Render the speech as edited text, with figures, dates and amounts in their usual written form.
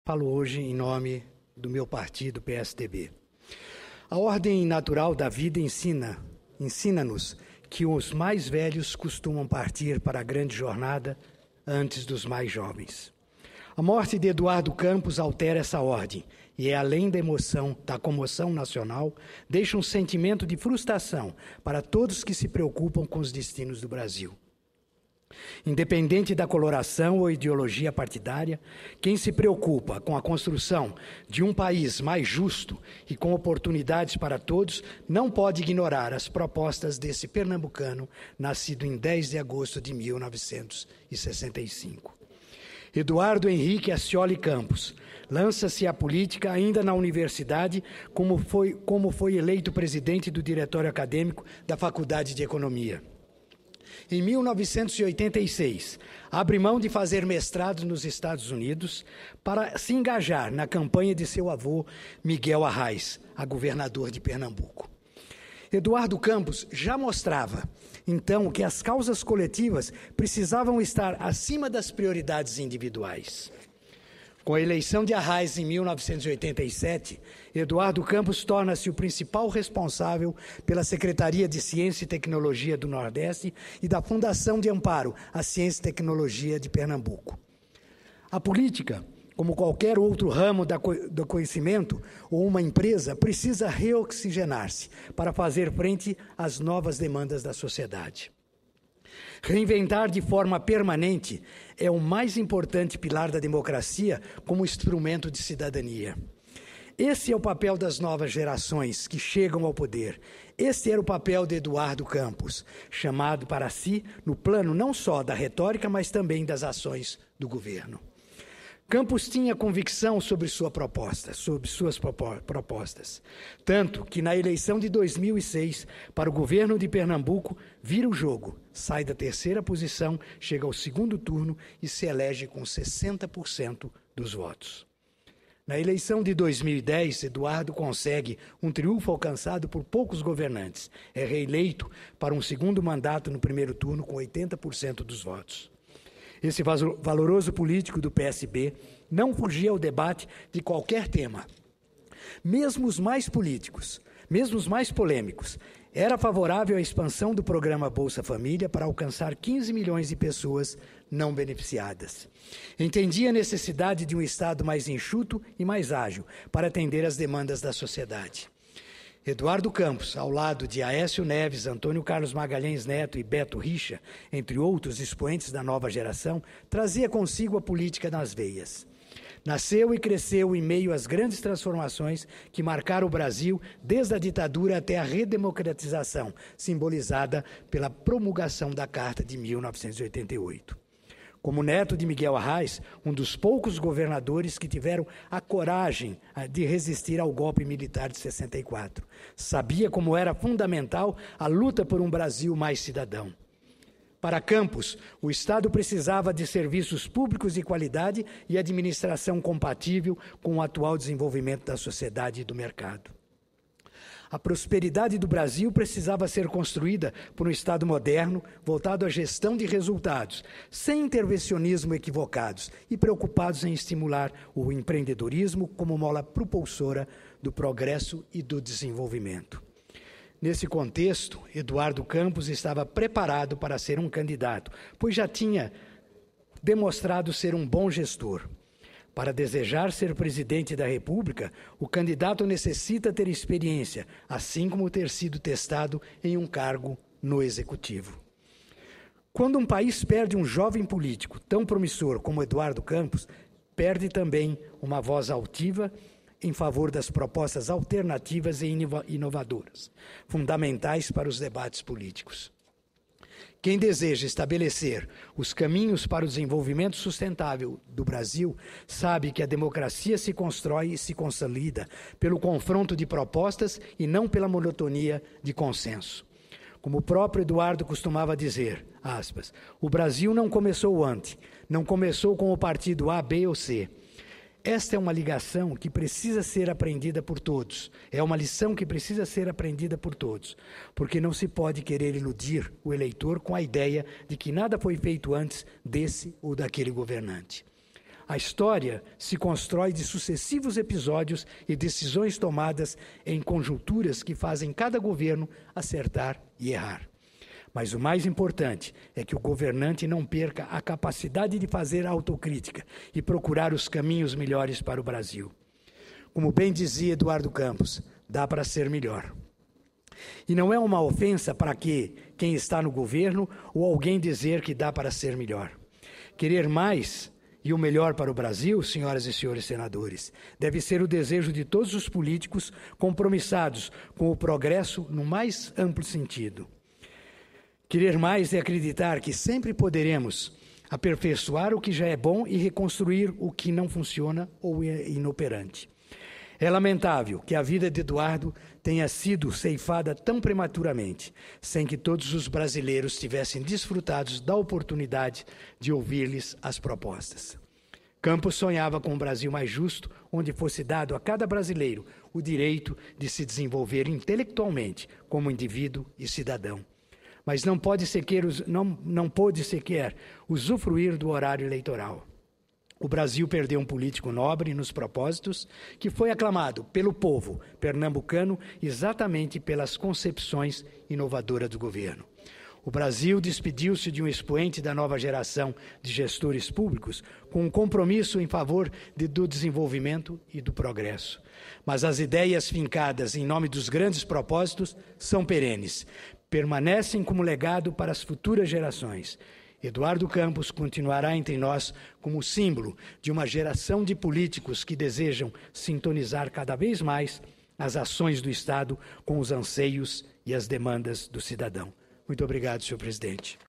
Falo hoje em nome do meu partido, PSDB. A ordem natural da vida ensina-nos que os mais velhos costumam partir para a grande jornada antes dos mais jovens. A morte de Eduardo Campos altera essa ordem e, além da comoção nacional, deixa um sentimento de frustração para todos que se preocupam com os destinos do Brasil. Independente da coloração ou ideologia partidária, quem se preocupa com a construção de um país mais justo e com oportunidades para todos não pode ignorar as propostas desse pernambucano, nascido em 10 de agosto de 1965. Eduardo Henrique Ascioli Campos lança-se à política ainda na universidade, como foi eleito presidente do diretório acadêmico da Faculdade de Economia. Em 1986, abre mão de fazer mestrado nos Estados Unidos para se engajar na campanha de seu avô, Miguel Arraes, a governador de Pernambuco. Eduardo Campos já mostrava, então, que as causas coletivas precisavam estar acima das prioridades individuais. Com a eleição de Arraes em 1987, Eduardo Campos torna-se o principal responsável pela Secretaria de Ciência e Tecnologia do Nordeste e da Fundação de Amparo à Ciência e Tecnologia de Pernambuco. A política, como qualquer outro ramo do conhecimento ou uma empresa, precisa reoxigenar-se para fazer frente às novas demandas da sociedade. Reinventar de forma permanente é o mais importante pilar da democracia como instrumento de cidadania. Esse é o papel das novas gerações que chegam ao poder. Esse era o papel de Eduardo Campos, chamado para si no plano não só da retórica, mas também das ações do governo. Campos tinha convicção sobre suas propostas, tanto que na eleição de 2006, para o governo de Pernambuco, vira o jogo, sai da terceira posição, chega ao segundo turno e se elege com 60% dos votos. Na eleição de 2010, Eduardo consegue um triunfo alcançado por poucos governantes. É reeleito para um segundo mandato no primeiro turno com 80% dos votos. Esse valoroso político do PSB não fugia ao debate de qualquer tema. Mesmo os mais políticos, mesmo os mais polêmicos, era favorável à expansão do programa Bolsa Família para alcançar 15 milhões de pessoas não beneficiadas. Entendia a necessidade de um Estado mais enxuto e mais ágil para atender às demandas da sociedade. Eduardo Campos, ao lado de Aécio Neves, Antônio Carlos Magalhães Neto e Beto Richa, entre outros expoentes da nova geração, trazia consigo a política nas veias. Nasceu e cresceu em meio às grandes transformações que marcaram o Brasil desde a ditadura até a redemocratização, simbolizada pela promulgação da Carta de 1988. Como neto de Miguel Arraes, um dos poucos governadores que tiveram a coragem de resistir ao golpe militar de 64. Sabia como era fundamental a luta por um Brasil mais cidadão. Para Campos, o Estado precisava de serviços públicos de qualidade e administração compatível com o atual desenvolvimento da sociedade e do mercado. A prosperidade do Brasil precisava ser construída por um Estado moderno, voltado à gestão de resultados, sem intervencionismo equivocados e preocupados em estimular o empreendedorismo como mola propulsora do progresso e do desenvolvimento. Nesse contexto, Eduardo Campos estava preparado para ser um candidato, pois já tinha demonstrado ser um bom gestor. Para desejar ser presidente da República, o candidato necessita ter experiência, assim como ter sido testado em um cargo no Executivo. Quando um país perde um jovem político tão promissor como Eduardo Campos, perde também uma voz altiva em favor das propostas alternativas e inovadoras, fundamentais para os debates políticos. Quem deseja estabelecer os caminhos para o desenvolvimento sustentável do Brasil sabe que a democracia se constrói e se consolida pelo confronto de propostas e não pela monotonia de consenso. Como o próprio Eduardo costumava dizer, aspas, o Brasil não começou ontem, não começou com o partido A, B ou C. Esta é uma ligação que precisa ser aprendida por todos. É uma lição que precisa ser aprendida por todos, porque não se pode querer iludir o eleitor com a ideia de que nada foi feito antes desse ou daquele governante. A história se constrói de sucessivos episódios e decisões tomadas em conjunturas que fazem cada governo acertar e errar. Mas o mais importante é que o governante não perca a capacidade de fazer autocrítica e procurar os caminhos melhores para o Brasil. Como bem dizia Eduardo Campos, dá para ser melhor. E não é uma ofensa para quem está no governo ou alguém dizer que dá para ser melhor. Querer mais e o melhor para o Brasil, senhoras e senhores senadores, deve ser o desejo de todos os políticos compromissados com o progresso no mais amplo sentido. Querer mais é acreditar que sempre poderemos aperfeiçoar o que já é bom e reconstruir o que não funciona ou é inoperante. É lamentável que a vida de Eduardo tenha sido ceifada tão prematuramente, sem que todos os brasileiros tivessem desfrutado da oportunidade de ouvir-lhes as propostas. Campos sonhava com um Brasil mais justo, onde fosse dado a cada brasileiro o direito de se desenvolver intelectualmente como indivíduo e cidadão. Mas não pôde sequer usufruir do horário eleitoral. O Brasil perdeu um político nobre nos propósitos, que foi aclamado pelo povo pernambucano exatamente pelas concepções inovadoras do governo. O Brasil despediu-se de um expoente da nova geração de gestores públicos com um compromisso em favor do desenvolvimento e do progresso. Mas as ideias fincadas em nome dos grandes propósitos são perenes, permanecem como legado para as futuras gerações. Eduardo Campos continuará entre nós como símbolo de uma geração de políticos que desejam sintonizar cada vez mais as ações do Estado com os anseios e as demandas do cidadão. Muito obrigado, senhor presidente.